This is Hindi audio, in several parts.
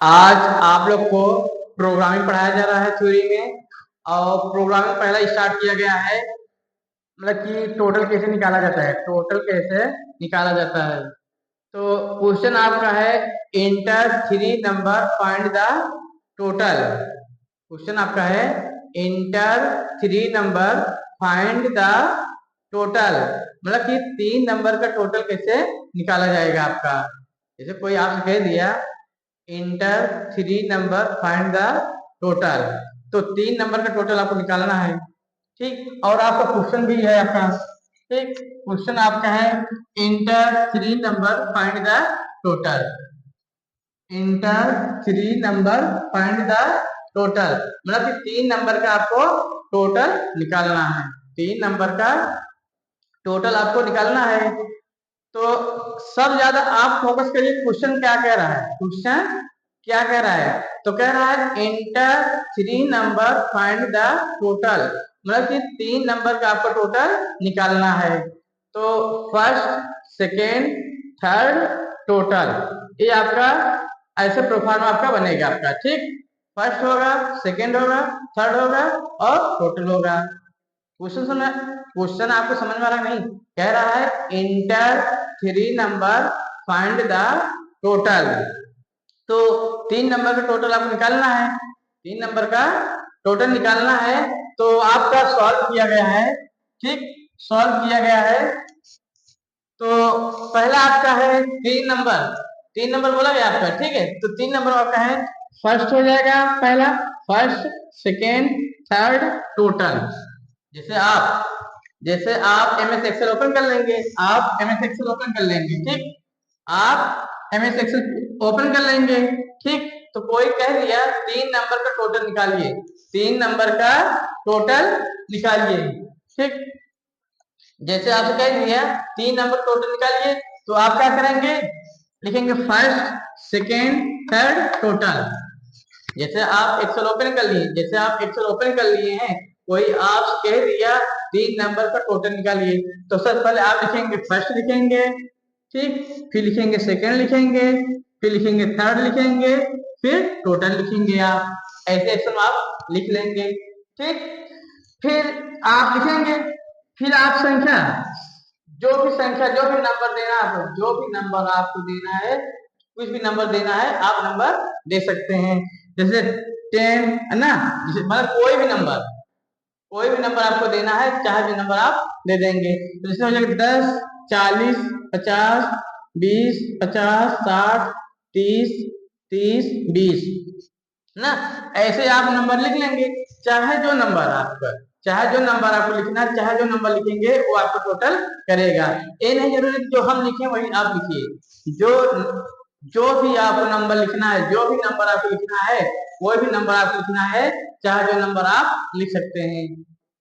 आज आप लोग को प्रोग्रामिंग पढ़ाया जा रहा है थ्योरी में। और प्रोग्रामिंग पहला स्टार्ट किया गया है, मतलब कि टोटल कैसे निकाला जाता है, टोटल कैसे निकाला जाता है। तो क्वेश्चन आपका है inter three number find the total. Question आपका है inter three number find the total, मतलब कि तीन नंबर का टोटल कैसे निकाला जाएगा आपका। जैसे कोई आपसे कह दिया inter three number find the total, तो तीन नंबर का टोटल आपको निकालना है। ठीक, और आपका क्वेश्चन भी है आपका। ठीक, क्वेश्चन आपका है inter three number find the total. Inter three number find the total, मतलब कि तीन नंबर का आपको टोटल निकालना है। तीन नंबर का टोटल आपको निकालना है। तो सब ज्यादा आप फोकस करिए क्वेश्चन क्या कह रहा है। क्वेश्चन क्या कह रहा है, तो कह रहा है inter three number find the total, मतलब कि तीन नंबर का आपको टोटल निकालना है। तो फर्स्ट सेकेंड थर्ड टोटल, ये आपका ऐसे प्रोफार्म आपका बनेगा आपका। ठीक, फर्स्ट होगा, सेकेंड होगा, थर्ड होगा और टोटल होगा। क्वेश्चन सुना, क्वेश्चन आपको समझ में आ रहा नहीं। कह रहा है inter three number find the total, तो तीन नंबर का टोटल आपको निकालना है। तीन नंबर का टोटल निकालना है, तो आपका सॉल्व किया गया है। ठीक, सॉल्व किया गया है। तो पहला आपका है तीन नंबर, तीन नंबर बोला गया आपका। ठीक है, तो तीन नंबर आपका है फर्स्ट हो जाएगा पहला, फर्स्ट सेकेंड थर्ड टोटल। जैसे आप एम एस एक्सेल ओपन कर लेंगे, आप एम एस एक्सेल ओपन कर लेंगे। ठीक, आप एम एस एक्सेल ओपन कर लेंगे। ठीक, तो कोई कह दिया तीन नंबर का टोटल निकालिए, तीन नंबर का टोटल निकालिए। ठीक, जैसे आपसे कह दिया तीन नंबर टोटल निकालिए, तो आप क्या करेंगे, लिखेंगे फर्स्ट सेकेंड थर्ड टोटल। जैसे आप एक्सेल ओपन कर लिए, जैसे आप एक्सेल ओपन कर लिए हैं, कोई आप कह दिया तीन नंबर का टोटल निकालिए, तो सबसे पहले आप लिखेंगे फर्स्ट लिखेंगे। ठीक, फिर लिखेंगे सेकेंड लिखेंगे, फिर लिखेंगे थर्ड लिखेंगे, फिर टोटल लिखेंगे। आप ऐसे एक्सेल में आप लिख लेंगे। ठीक, फिर आप लिखेंगे, फिर आप संख्या, जो भी संख्या, जो भी नंबर देना है, जो भी नंबर आपको देना है, कुछ भी नंबर देना है आप नंबर दे सकते हैं। जैसे 10 है ना, जैसे मतलब कोई भी नंबर आपको देना है, चाहे भी नंबर आप दे देंगे। तो जैसे हो जाएगा 10 40 50 20 50 60 30 30 20 ना, ऐसे आप नंबर लिख लेंगे। चाहे जो नंबर आपका, चाहे जो नंबर आपको लिखना है, चाहे जो नंबर लिखेंगे वो आपको टोटल करेगा। ये नहीं जरूरी जो हम लिखे वही आप लिखिए। जो भी आपको नंबर लिखना है, जो भी नंबर आपको लिखना है, कोई भी नंबर आपको लिखना है, चाहे जो नंबर आप लिख सकते हैं।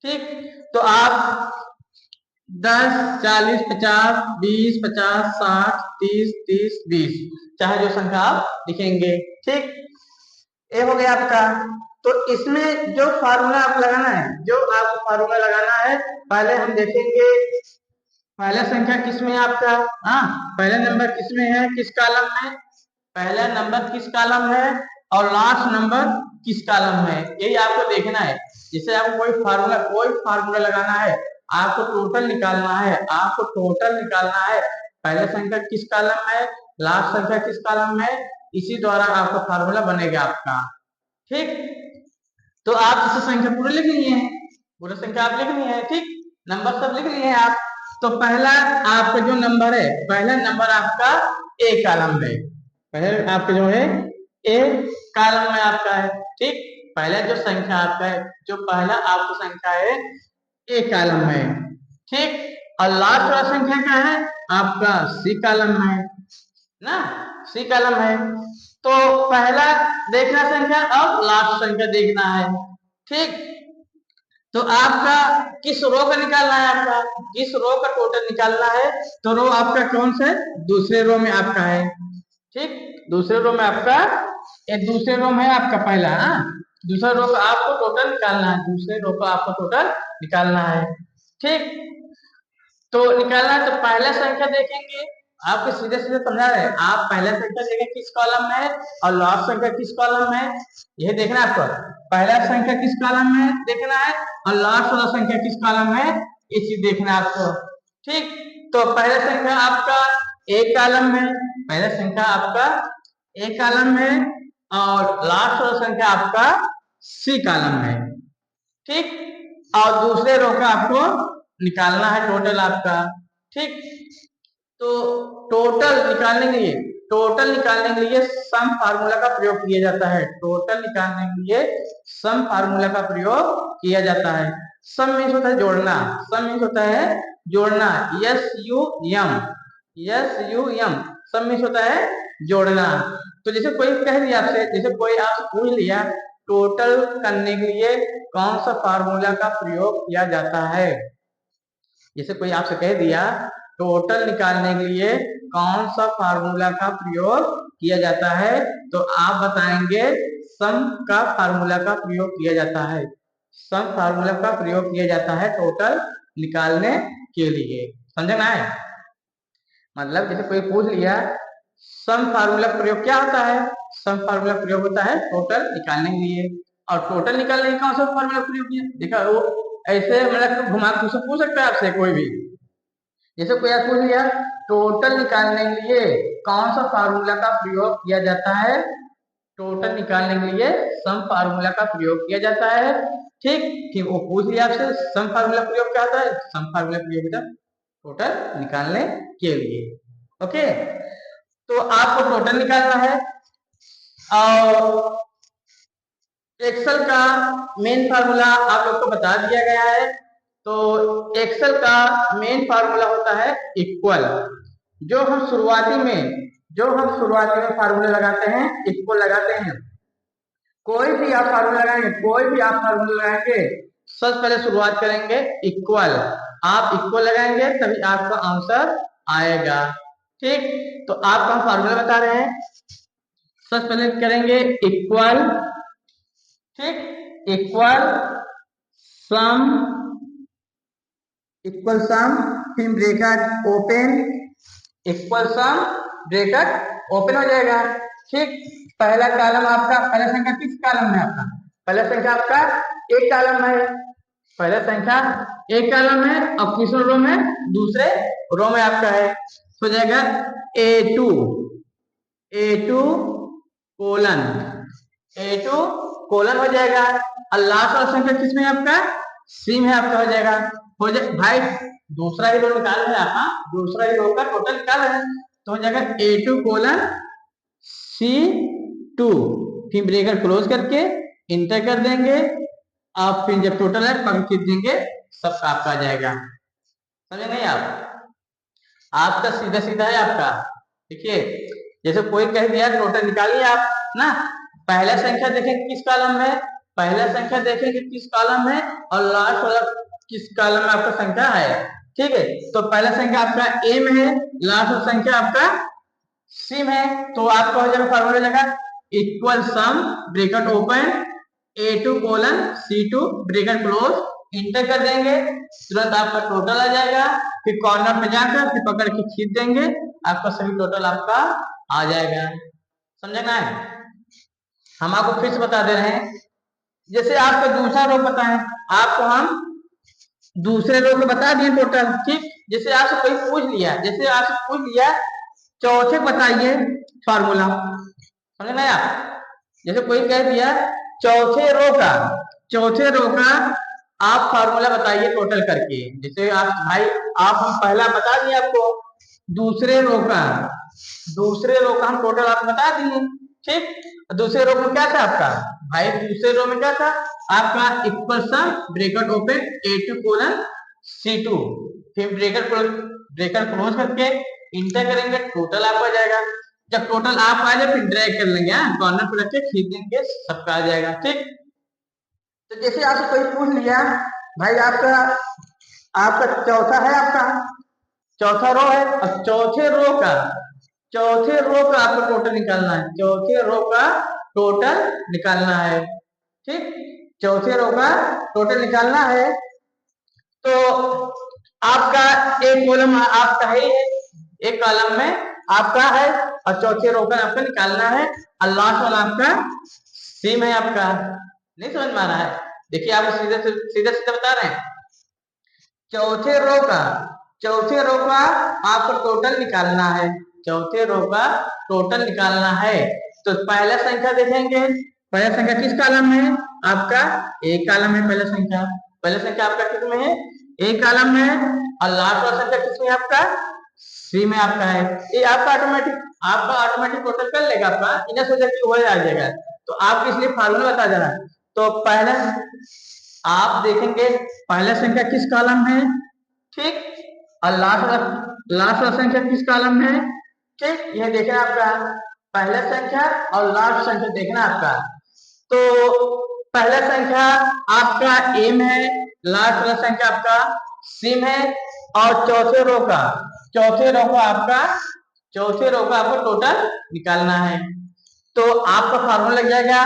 ठीक, तो आप 10 40 50 20 50 60 30 30 20, चाहे जो संख्या आप लिखेंगे। ठीक, ये हो गया आपका। तो इसमें जो फार्मूला आप लगाना है, जो आपको फार्मूला लगाना है, पहले हम देखेंगे पहला संख्या किस में है आपका। हाँ, पहला नंबर किस में है, किस कॉलम में, पहला नंबर किस कॉलम है और लास्ट नंबर किस कॉलम में, यही आपको देखना है। जैसे आपको कोई फार्मूला लगाना है, आपको टोटल निकालना है, आपको टोटल निकालना है, पहला संख्या किस कॉलम में, लास्ट संख्या किस कॉलम में, इसी द्वारा आपका फार्मूला बनेगा आपका। ठीक, तो आप इसे संख्या पूरे लिख लिए हैं, पूरे संख्या आप लिख लिए हैं। ठीक, नंबर सब लिख लिए हैं आप। तो पहला आपका जो नंबर है, पहला नंबर आपका ए कॉलम में, पहले आपका जो है ए कॉलम में आपका है। ठीक, पहला जो संख्या आपका है, जो पहला आपका संख्या है ए कॉलम में। ठीक, और लास्ट वाला संख्या क्या है आपका सी कॉलम में ना, सी कॉलम है। तो पहला देखना संख्या और लास्ट संख्या देखना है। ठीक, तो आपका किस रो का निकालना है, आपका किस रो का टोटल निकालना है, तो रो आपका कौन सा है, दूसरे रो में आपका है। ठीक, दूसरे रो में आपका, ये दूसरे रो में है आपका पहला। हाँ, दूसरे रो का आपको टोटल निकालना है, दूसरे रो का आपको टोटल निकालना है। ठीक, तो निकालना है, तो पहला संख्या देखेंगे, आपके सीधे सीधे समझा रहे हैं। आप पहला संख्या देखें किस कॉलम में है और लास्ट संख्या किस कॉलम में है, यह देखना है आपको। पहला संख्या किस कॉलम में देखना है और लास्ट वाला संख्या किस कॉलम में, ये चीज देखना है आपको। ठीक, तो पहला संख्या आपका एक कॉलम में, पहला संख्या आपका एक कॉलम में और लास्ट वाला संख्या आपका सी कॉलम में। ठीक, और दूसरे रो का आपको निकालना है टोटल आपका। ठीक, तो टोटल निकालने के लिए सम फार्मूला का प्रयोग किया जाता है। टोटल निकालने के लिए सम फार्मूला का प्रयोग किया जाता है। सम मीन्स होता है जोड़ना, सम मीन्स होता है जोड़ना, yes you M, some means होता है जोड़ना। तो जैसे कोई कह दिया आपसे, जैसे कोई आपसे पूछ लिया टोटल करने के लिए कौन सा फार्मूला का प्रयोग किया जाता है, जैसे कोई आपसे कह दिया टोटल निकालने के लिए कौन सा फार्मूला का प्रयोग किया जाता है, तो आप बताएंगे सम का फार्मूला का प्रयोग किया जाता है। सम फार्मूला का प्रयोग किया जाता है टोटल निकालने के लिए। समझ में आए? मतलब जैसे कोई पूछ लिया सम फार्मूला प्रयोग क्या होता है, सम फार्मूला प्रयोग होता है टोटल निकालने के लिए। और टोटल निकालने के कौन सा फार्मूला प्रयोग किया, देखा वो ऐसे मतलब घुमा के पूछ सकता है आपसे कोई भी। जैसे कोई पूछ लिया टोटल निकालने के लिए कौन सा फार्मूला का प्रयोग किया जाता है, टोटल निकालने के लिए सम फार्मूला का प्रयोग किया जाता है। ठीक, कि वो पूछ लिया आपसे सम फार्मूला प्रयोग क्या होता है, सम फार्मूला प्रयोग होता है टोटल निकालने के लिए। ओके, तो आपको टोटल निकालना है और एक्सेल का मेन फार्मूला आप लोग को बता दिया गया है। तो एक्सेल का मेन फार्मूला होता है इक्वल। जो हम शुरुआती में फार्मूला लगाते हैं इक्वल लगाते हैं। कोई भी आप फार्मूला लगाएंगे सबसे पहले शुरुआत करेंगे इक्वल। आप इक्वल लगाएंगे तभी आपका आंसर आएगा। ठीक, तो आपको हम फार्मूला बता रहे हैं। सबसे पहले करेंगे इक्वल, ठीक, इक्वल सम, फिर ब्रैकेट ओपन, इक्वल सम ब्रैकेट ओपन हो जाएगा। ठीक, पहला कॉलम आपका, पहला संख्या किस कॉलम में आपका, पहला संख्या आपका एक कॉलम में है, पहला संख्या एक कॉलम में और किस रो में, दूसरे रो में आपका है। हो जाएगा A2 कोलन हो जाएगा। और लास्ट वाला संख्या किसमें आपका, सी में आपका हो जाएगा। हो जाए भाई दूसरा ही रो निकाल रहे हैं आप, दूसरा ही रो का टोटल निकाल रहे हैं, तो हो जाएगा A2 कोलन C2, फिर ब्रैकेट क्लोज करके इंटर कर देंगे और फिर जब टोटल है पंक्ति खींच देंगे, सब आपका आ जाएगा। समझे नहीं आप? आपका सीधा सीधा है आपका। देखिए जैसे कोई कह दिया टोटल निकालिए आप ना, पहला संख्या देखें किस कॉलम में, पहला संख्या देखें कि किस कॉलम में और लास्ट वाला किस कॉलम में आपका संख्या है। ठीक है, तो पहला संख्या आपका ए में है, लास्ट वाला संख्या आपका सी में है। तो आपका हो जाएगा फार्मूला लगा इक्वल सम bracket open A2 colon C2 bracket close, inter कर देंगे, तुरंत आपका टोटल आ जाएगा। फिर कॉर्नर पे जाकर फिर पकड़ के खींच देंगे, आपका सभी टोटल आपका आ जाएगा। समझना है? हम आपको फिर से बता दे रहे हैं, जैसे आपका दूसरा रो पता है, आपको हम दूसरे रो को बता दिए टोटल। ठीक, जैसे आपसे कोई पूछ लिया चौथे बताइए फार्मूला, समझ में आया? जैसे कोई कह दिया चौथे रो का आप फार्मूला बताइए टोटल करके। जैसे आप भाई आप हम पहला बता दिए आपको, दूसरे रो का हम टोटल आपको बता दिए। ठीक, दूसरे रो में क्या था आपका भाई, दूसरे रो में क्या था आपका इक्वल सम bracket open A2 colon C2, फिर ब्रैकेट क्लोज करके इंटर करेंगे, टोटल आपका आ जाएगा। जब टोटल आप आ जाए फिर ड्रैग कर लेंगे, कॉर्नर पर रख के खींच देंगे, सबका आ जाएगा। ठीक, तो जैसे आपसे कोई पूछ लिया भाई आपका चौथा है, आपका चौथा रो है और चौथे रो का आपको टोटल निकालना है, चौथे रो का टोटल निकालना है। ठीक, चौथे रो का टोटल निकालना है। तो आपका एक कॉलम आपका है, एक कॉलम में आपका है और चौथे रो का आपका निकालना है और लास्ट वाला आपका सिम है आपका। नहीं समझ में आ रहा है? देखिए आप सीधे सीधे सीधे बता रहे हैं। चौथे रो का आपको टोटल निकालना है। चौथे रो का टोटल निकालना है तो पहला संख्या देखेंगे। पहला संख्या किस कॉलम में है? आपका एक कॉलम है पहला संख्या। पहला संख्या आपका किस में है? एक कॉलम में है और लास्ट वाला संख्या किस में आपका? सी में आपका है। ये आपका ऑटोमेटिक टोटल कर लेगा आपका, इन्हें सोचा कि हो जाएगा। तो आपको इसलिए फार्मूला बता जा रहा है। तो पहला आप देखेंगे पहला संख्या किस कॉलम में है, ठीक, और लास्ट वाला संख्या किस कॉलम में है, ठीक। यह देखना आपका पहला संख्या और लास्ट संख्या देखना आपका। तो पहला संख्या आपका एम है, लास्ट वाला संख्या आपका सिम है और चौथे रो का आपको टोटल निकालना है। तो आपका फार्मूला लग जाएगा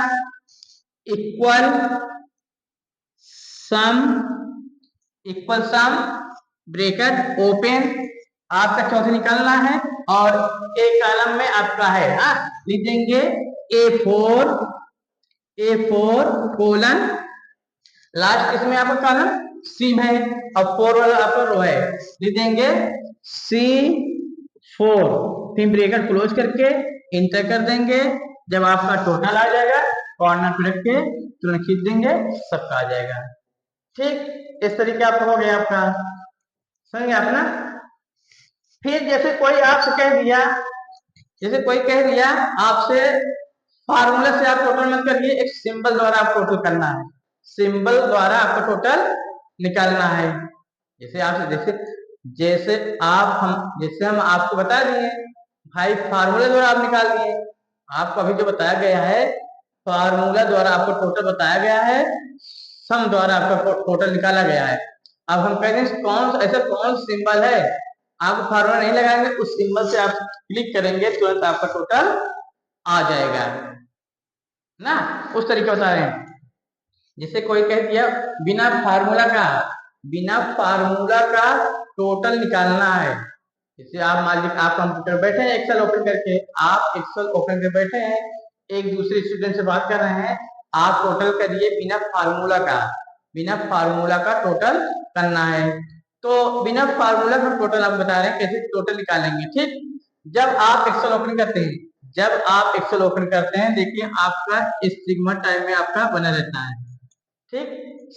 इक्वल सम ब्रैकेट ओपन, आपका चौथे निकालना है और एक कॉलम में आपका है, लिख देंगे A4 कोलन, लास्ट इसमें आपका कॉलम सी है और 4 वाला आपका रो है, लिख देंगे C4, फिर ब्रैकेट क्लोज करके इंटर कर देंगे। जब आपका टोटल आ जाएगा कॉर्नर पे रख के तुरंत खींच देंगे, सबका आ जाएगा। ठीक, इस तरीके आपका हो गया आपका, समझ गए आप ना। फिर जैसे कोई कह दिया आपसे फार्मूला से आप टोटल मत करिए, एक सिंबल द्वारा आप टोटल करना है, सिंबल द्वारा आपको टोटल निकालना है। जैसे हम आपको बता दिए भाई, फार्मूला द्वारा आप निकाल दिए। आपको अभी जो बताया गया है फार्मूला द्वारा आपको टोटल बताया गया है, सम द्वारा आपका टोटल निकाला गया है। अब हम कहते हैं कौन सिंबल है, आपको फार्मूला नहीं लगाएंगे, उस सिंबल से आप क्लिक करेंगे तुरंत आपका टोटल आ जाएगा ना। उस तरीके बता रहे हैं। जैसे कोई कह दिया बिना फार्मूला का टोटल निकालना है। जैसे आप मान लीजिए आप कंप्यूटर बैठे हैं, एक्सेल ओपन कर बैठे हैं, एक दूसरे स्टूडेंट से बात कर रहे हैं, आप टोटल करिए बिना फार्मूला का टोटल करना है। तो बिना फार्मूला का टोटल आप बता रहे हैं कैसे टोटल निकालेंगे, ठीक। जब आप एक्सेल ओपन करते हैं देखिए आपका इस सिग्मा टाइम में आपका बना रहता है, ठीक,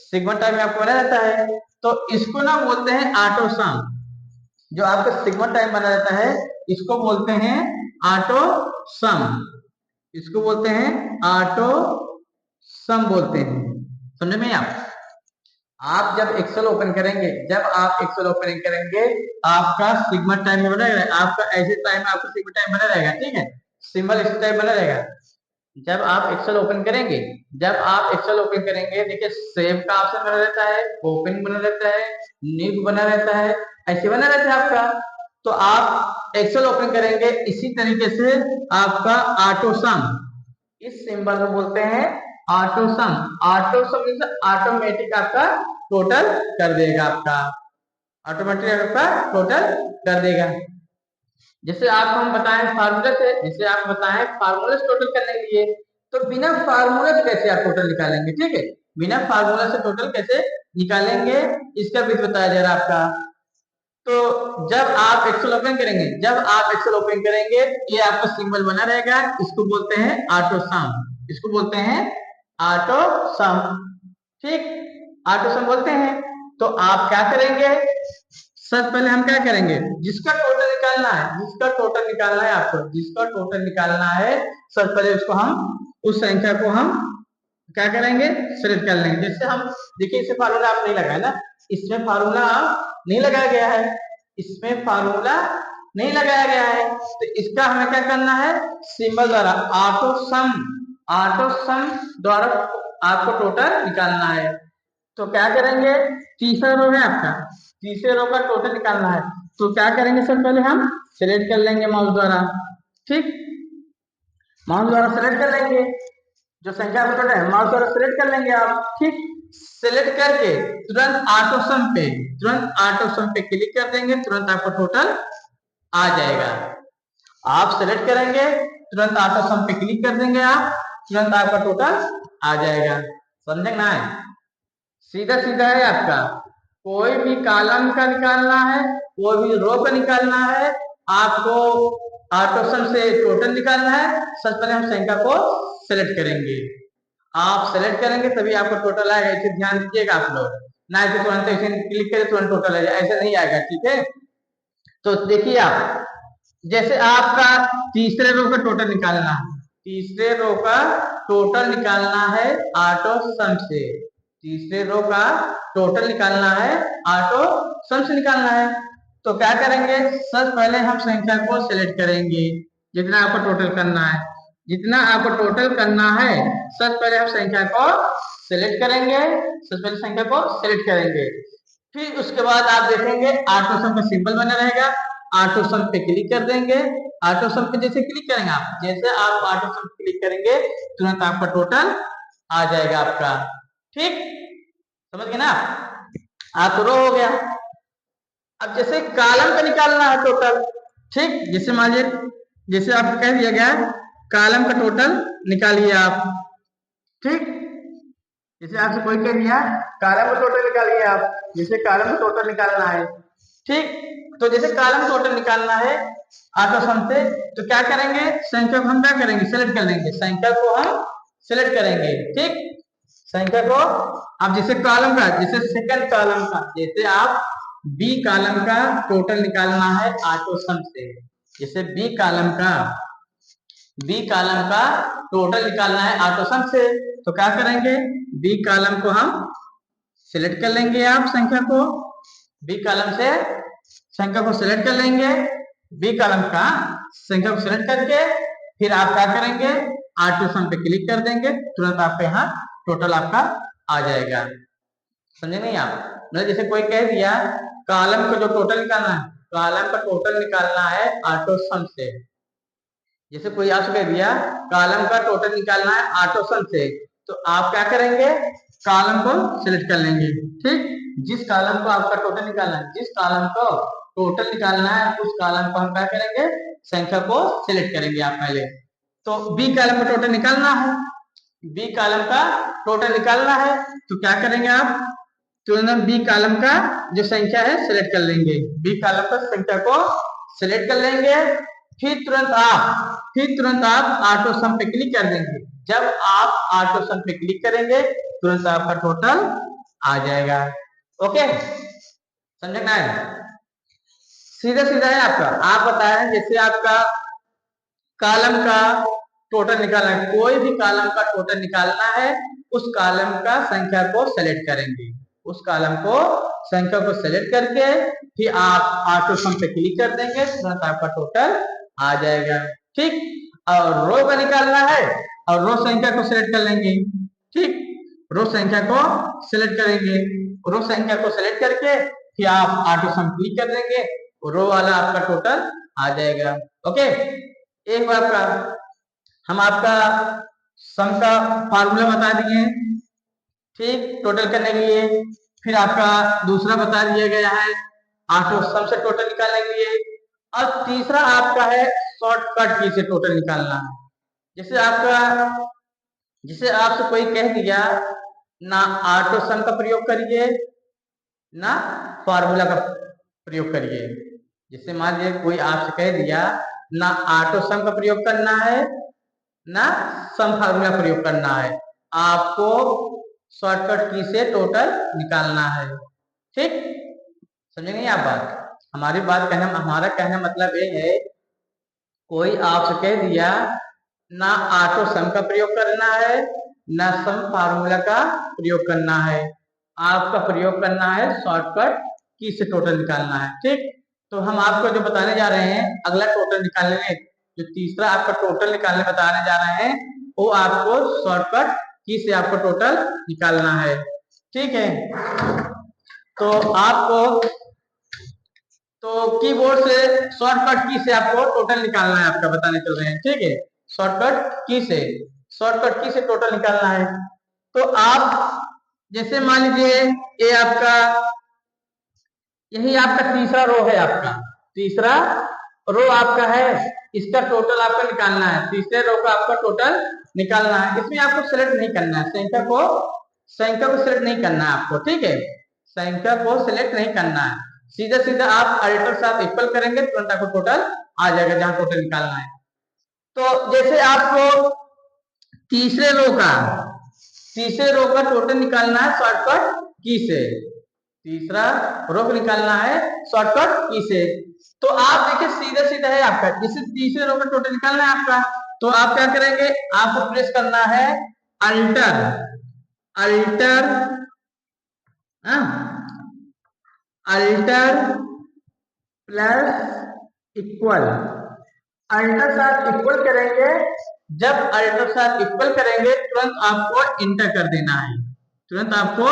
सिग्मा टाइम में आपको बना रहता है। तो इसको ना बोलते हैं ऑटो सम, जो आपका सिग्मा टाइम बना रहता है इसको बोलते हैं ऑटो सम, बोलते हैं। समझे में आप जब एक्सेल ओपन करेंगे आपका सिग्मा टाइम में बना रहेगा, आपका ऐसे टाइम में आपका सिग्मा टाइम बना रहेगा, ठीक है, सिंबल इस टाइम बना रहेगा। जब आप एक्सेल ओपन करेंगे देखिए सेव का ऑप्शन बना रहता है, ओपन बना रहता है, न्यू बना रहता है, ऐसे बना रहता है आपका। तो आप एक्सेल ओपन करेंगे इसी तरीके से आपका ऑटो सम, इस सिंबल को बोलते हैं ऑटो सम ऑटोमेटिक आपका टोटल कर देगा, जैसे आपको हम बताएं फार्मूला से टोटल करने के लिए, तो बिना फार्मूला से कैसे आप टोटल निकालेंगे, ठीक है, बिना फार्मूला से टोटल कैसे निकालेंगे इसका भी बताया जा रहा है आपका। तो जब आप एक्सेल ओपन करेंगे ये आपका सिंबल बना रहेगा, इसको बोलते हैं ऑटो सम, ठीक, ऑटो सम बोलते हैं। तो आप क्या करेंगे, सबसे पहले हम क्या करेंगे, जिसका टोटल निकालना है सबसे पहले उस संख्या को हम क्या करेंगे, सेलेक्ट कर लेंगे। जैसे हम देखिए इसे फार्मूला आप नहीं लगाया ना, इसमें फार्मूला नहीं लगाया गया है, तो इसका हमें क्या करना है, सिंबल द्वारा ऑटो सम द्वारा आपको टोटल निकालना है। तो क्या करेंगे, तीसरा रो है आपका, तीसरे रो का टोटल निकालना है। तो क्या करेंगे, सबसे पहले हम सिलेक्ट कर लेंगे माउस द्वारा, ठीक, माउस द्वारा सिलेक्ट कर लेंगे जो संख्या आपको टोटल है, माउस द्वारा सिलेक्ट कर लेंगे आप, ठीक, सिलेक्ट करके तुरंत ऑटो सम पे क्लिक कर देंगे, तुरंत आपको टोटल आ जाएगा। आप सेलेक्ट करेंगे, तुरंत ऑटो सम पे क्लिक कर देंगे आप, तुरंत आपका टोटल आ जाएगा। समझे ना? है सीधा सीधा है आपका। कोई भी कॉलम का निकालना है, कोई भी रो का निकालना है, आपको ऑटो सम से टोटल निकालना है। सबसे पहले हम संख्या को सेलेक्ट करेंगे। आप सेलेक्ट करेंगे तभी आपको टोटल आएगा, इसे ध्यान दीजिएगा आप लोग। ना इसे तुरंत ऐसे क्लिक करें तुरंत टोटल आ जाए, ऐसे नहीं आएगा। ठीक है, तो देखिए आप, जैसे आपका तीसरे रो का टोटल निकालना है, तीसरे रो का टोटल निकालना है ऑटो सम से, तीसरे रो का टोटल निकालना है ऑटो सम से निकालना है। तो क्या करेंगे, सबसे पहले हम संख्या को सिलेक्ट करेंगे, जितना आपको टोटल करना है, जितना आपको टोटल करना है सबसे पहले हम संख्या को सिलेक्ट करेंगे, सबसे पहले संख्या को सिलेक्ट करेंगे। फिर उसके बाद आप देखेंगे ऑटो सम का सिंबल बना रहेगा, ऑटो सम पे क्लिक कर देंगे। ऑटो सम पे जैसे क्लिक करेंगे आप, जैसे आप ऑटो सम पे क्लिक करेंगे तुरंत आपका टोटल आ जाएगा आपका। ठीक, समझ गए ना? आप रो हो गया। अब जैसे कॉलम का निकालना है टोटल, ठीक, जैसे मान लीजिए, जैसे आपको कह दिया गया कॉलम का टोटल निकालिए आप। ठीक, जैसे आपसे कोई कह दिया कॉलम का टोटल निकालिए आप, जैसे कॉलम का टोटल निकालना है। ठीक, तो जैसे कॉलम टोटल निकालना है ऑटो सम से, तो क्या करेंगे, संख्या को हम क्या करेंगे, सेलेक्ट कर लेंगे, संख्या को हम सेलेक्ट करेंगे। ठीक, संख्या को, अब जैसे कॉलम का, जैसे सेकंड कॉलम का, जैसे आप बी कॉलम का टोटल निकालना है ऑटो सम से, जैसे बी कॉलम का टोटल निकालना है ऑटो सम से, तो क्या करेंगे, बी कॉलम को हम सिलेक्ट कर लेंगे, आप संख्या को बी कॉलम से संख्या को सिलेक्ट कर लेंगे, बी कॉलम का संख्या को सिलेक्ट करके फिर आप क्या करेंगे, ऑटो सम पे क्लिक कर देंगे, तुरंत आपके यहाँ टोटल आपका आ जाएगा। समझे नहीं आप? मतलब जैसे कोई कह दिया कॉलम का जो टोटल निकालना है, कॉलम का टोटल निकालना है ऑटो सम से, जैसे कोई आपसे कह दिया कॉलम का टोटल निकालना है ऑटो सम से, तो आप क्या करेंगे, कॉलम को सिलेक्ट कर लेंगे। ठीक, जिस कॉलम को आपका टोटल निकालना है, जिस कॉलम को टोटल निकालना है उस कॉलम को हम क्या करेंगे, संख्या को सिलेक्ट करेंगे आप पहले। तो बी कॉलम का टोटल निकालना है, बी कॉलम का टोटल निकालना है, तो क्या करेंगे आप, तुरंत बी कॉलम का जो संख्या है सिलेक्ट कर लेंगे, बी कॉलम का संख्या को सिलेक्ट कर लेंगे। फिर तुरंत आप ऑटो सम पे क्लिक कर देंगे। जब आप ऑटो सम पे क्लिक करेंगे तुरंत आपका टोटल आ जाएगा। ओके, समझ में आया? सीधा सीधा है आपका। आप बताएं, जैसे आपका कॉलम का टोटल निकालना है, कोई भी कॉलम का टोटल निकालना है, उस कॉलम का संख्या को सेलेक्ट करेंगे, उस कॉलम को संख्या को सेलेक्ट करके फिर आप ऑटो सम पे क्लिक कर देंगे, तुरंत आपका टोटल आ जाएगा। ठीक, और रो का निकालना है और रो संख्या को सिलेक्ट कर लेंगे। ठीक, रो संख्या को सिलेक्ट करेंगे, रो संख्या को सिलेक्ट करके फिर आप ऑटो सम क्लिक कर देंगे, रो वाला आपका टोटल आ जाएगा। ओके, एक बार का हम आपका सम का फार्मूला बता दिए, ठीक, टोटल करने के लिए। फिर आपका दूसरा बता दिया गया है ऑटो सम से टोटल निकालने के लिए, और तीसरा आपका है शॉर्टकट की से टोटल निकालना है। जैसे आपसे कोई कह दिया ना ऑटो सम का प्रयोग करिए ना फार्मूला का प्रयोग करिए, जैसे मान लीजिए कोई आपसे कह दिया ना ऑटो सम का प्रयोग करना है ना सम फार्मूला प्रयोग करना है, आपको शॉर्टकट की से टोटल निकालना है। ठीक, समझे नहीं आप बात? हमारा कहना मतलब ये है, कोई आपसे कह दिया ना ऑटो सम का प्रयोग करना है ना सम फार्मूला का प्रयोग करना है, आपका प्रयोग करना है शॉर्टकट की से टोटल निकालना है। ठीक, तो हम आपको जो बताने जा रहे हैं अगला टोटल निकालने में, जो तीसरा आपका टोटल निकालने बताने जा रहे हैं, वो आपको शॉर्टकट की से आपको टोटल निकालना है। ठीक है, तो आपको कीबोर्ड से शॉर्टकट की से आपको टोटल निकालना है, आपका बताने चल रहे हैं। ठीक है, शॉर्टकट की से टोटल निकालना है। तो आप जैसे मान लीजिए यही आपका तीसरा रो है, आपका तीसरा रो आपका है, इसका टोटल आपका निकालना है, तीसरे रो का आपका टोटल निकालना है। इसमें आपको सेलेक्ट नहीं करना है, संख्या को सिलेक्ट नहीं करना है आपको, ठीक है, संख्या को सिलेक्ट नहीं करना है, सीधा सीधा आप अल्टर साथ इक्वल करेंगे, तुरंत आपको टोटल आ जाएगा जहां टोटल निकालना है। तो जैसे आपको तीसरे रो का टोटल निकालना है शॉर्टकट की से, तीसरा रो को निकालना है शॉर्टकट की से। तो आप देखिए सीधा सीधा है आपका, जिससे तीसरे रो का टोटल निकालना है आपका, तो आप क्या करेंगे, आपको प्रेस करना है alter alter alter plus equal, alter साथ इक्वल करेंगे, जब अल्टर साथ इक्वल करेंगे तुरंत आपको इंटर कर देना है, तुरंत आपको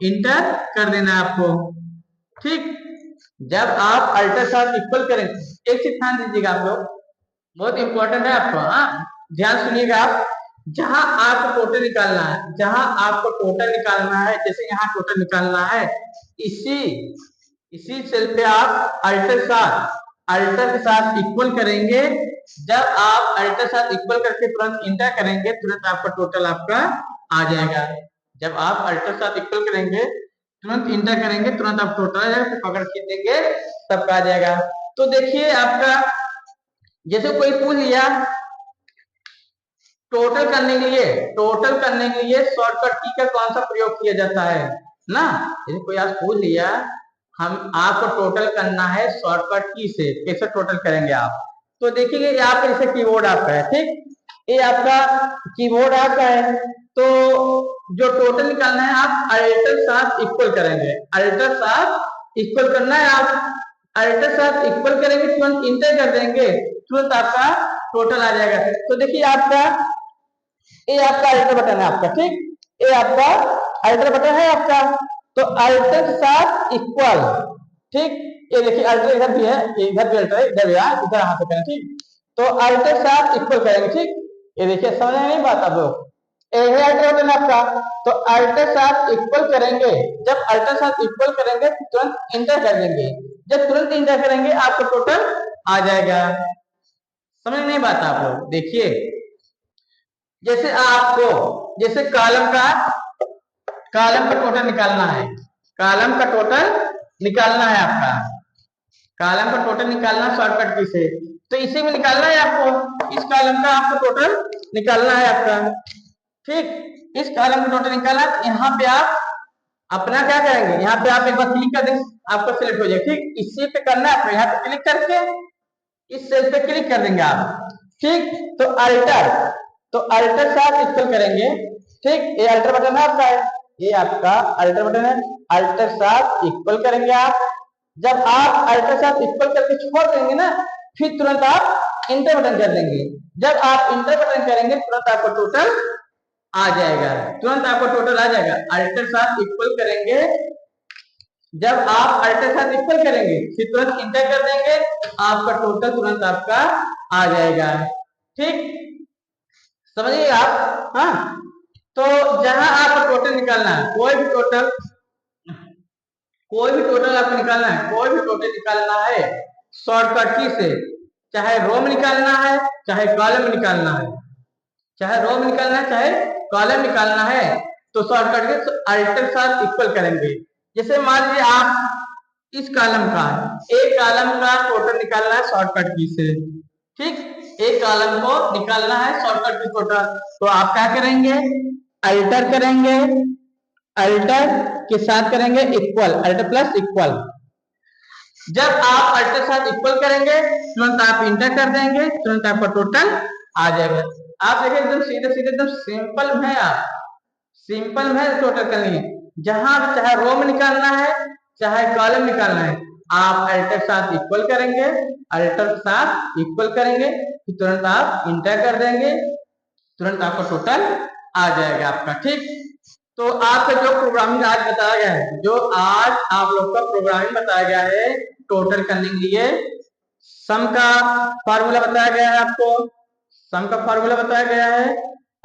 इंटर कर देना है आपको, ठीक। जब आप अल्टर साथ इक्वल करेंगे, एक चीज ध्यान दीजिएगा आप लोग, बहुत इंपॉर्टेंट है आपको, ध्यान सुनिएगा आप, जहां आपको टोटल निकालना है, जहां आपको टोटल निकालना है, जैसे यहाँ टोटल निकालना है, इसी सेल पे आप अल्टर के साथ इक्वल करेंगे, जब आप अल्टर साथ इक्वल करके तुरंत इंटर करेंगे, तुरंत आपका टोटल आपका आ जाएगा। जब आप अल्टर साथ इक्वल करेंगे, तुरंत इंटर करेंगे, तुरंत आप टोटल आ जाएगा, पकड़ खींच देंगे तब आ जाएगा। तो देखिए आपका, जैसे कोई पूछ लिया टोटल करने के लिए शॉर्टकट की का कौन सा प्रयोग किया जाता है ना, जैसे कोई आज पूछ लिया हम आपको टोटल करना है शॉर्टकट की से, कैसे टोटल करेंगे आप, तो देखिए यहाँ पे जैसे कीबोर्ड आपका है, ठीक, ये आपका कीबोर्ड आपका है, तो जो टोटल निकालना है आप अल्टर साथ इक्वल करेंगे, अल्टर साथ इक्वल करना है, आप अल्टर साथ इक्वल करेंगे, तुरंत इंटर कर देंगे, तुरंत आपका टोटल आ जाएगा। तो देखिए आपका ये आपका अल्टर बटन है आपका, ठीक, ये आपका अल्टर बटन है आपका, तो अल्टर साथ इक्वल, ठीक, ये देखिए अल्टर इधर भी है, इधर भी अल्टर है, इधर भी है, इधर हाथ करें, ठीक, तो अल्टर साथ इक्वल करेंगे, ठीक, ये देखिए समझ में नहीं बात आप लोग, ये अल्टर बटन आपका, तो अल्टर साथ इक्वल करेंगे, जब अल्टर साथ इक्वल करेंगे तुरंत इंटर कर देंगे, जब तुरंत इंटर करेंगे आपको टोटल आ जाएगा। समझ नहीं बात आप लोग, देखिए जैसे आपको जैसे कॉलम का टोटल निकालना है, कॉलम का टोटल निकालना है आपका, कॉलम का टोटल निकालना शॉर्टकट की से, तो इसी में निकालना है आपको, इस कॉलम का आपको टोटल निकालना है आपका, ठीक, इस कॉलम का टोटल निकालना, यहाँ पे आप अपना क्या करेंगे, यहाँ पे आप एक बार क्लिक कर दें, आपको सिलेक्ट हो जाए, ठीक, इसी पे करना है आपको, यहाँ पे क्लिक करके इस सेल पे क्लिक कर देंगे आप, ठीक, तो अल्टर साथ इक्वल करेंगे, ठीक, ये अल्टर बटन है आपका, ये आपका अल्टर बटन है, अल्टर साथ इक्वल करेंगे आप, जब आप अल्टर साथ इक्वल करके छोड़ देंगे ना, फिर तुरंत आप इंटर बटन कर देंगे, जब आप इंटर बटन करेंगे तुरंत आपको टोटल आ जाएगा, तुरंत आपको टोटल आ जाएगा, अल्टर साथ इक्वल करेंगे, जब आप अल्टर साथ इक्वल करेंगे फिर तुरंत इंटर कर देंगे, आपका टोटल तुरंत आपका आ जाएगा, ठीक, समझिए आप, हाँ, तो जहां आपको टोटल निकालना है, कोई भी टोटल आपको निकालना है, कोई भी टोटल निकालना है शॉर्टकट की से, चाहे रो में निकालना है चाहे कॉलम में निकालना है, चाहे रो में निकालना है चाहे कॉलम निकालना है, तो शॉर्टकट के अल्टर साथ इक्वल करेंगे। जैसे मान लीजिए आप इस कॉलम का एक कॉलम का टोटल निकालना है शॉर्टकट की से, ठीक, एक कॉलम को निकालना है शॉर्टकट की टोटल, तो आप क्या करेंगे, अल्टर करेंगे, अल्टर के साथ करेंगे इक्वल, अल्टर प्लस इक्वल, जब आप अल्टर साथ इक्वल करेंगे तुरंत आप इंटर कर देंगे, तुरंत आपका टोटल आ जाएगा। आप देखिए एकदम सीधे सीधे एकदम सिंपल में है, आप सिंपल में टोटल करनी है, जहां चाहे रो में निकालना है चाहे कॉलम निकालना है, आप अल्टर साथ इक्वल करेंगे, अल्टर साथ इक्वल करेंगे, फिर तुरंत आप इंटर कर देंगे, तुरंत आपका टोटल आ जाएगा आपका, ठीक। तो आपका जो प्रोग्रामिंग आज बताया गया है, जो आज आप लोग का प्रोग्रामिंग बताया गया है टोटल करने के लिए, सम का फार्मूला बताया गया है आपको, सम का फार्मूला बताया गया है,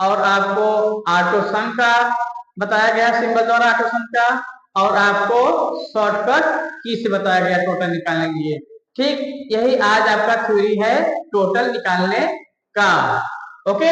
और आपको ऑटो सम का बताया गया सिंबल द्वारा ऑटो सम का, और आपको शॉर्टकट की से बताया गया टोटल निकालने के लिए। ठीक, यही आज आपका थ्योरी है टोटल निकालने का। ओके।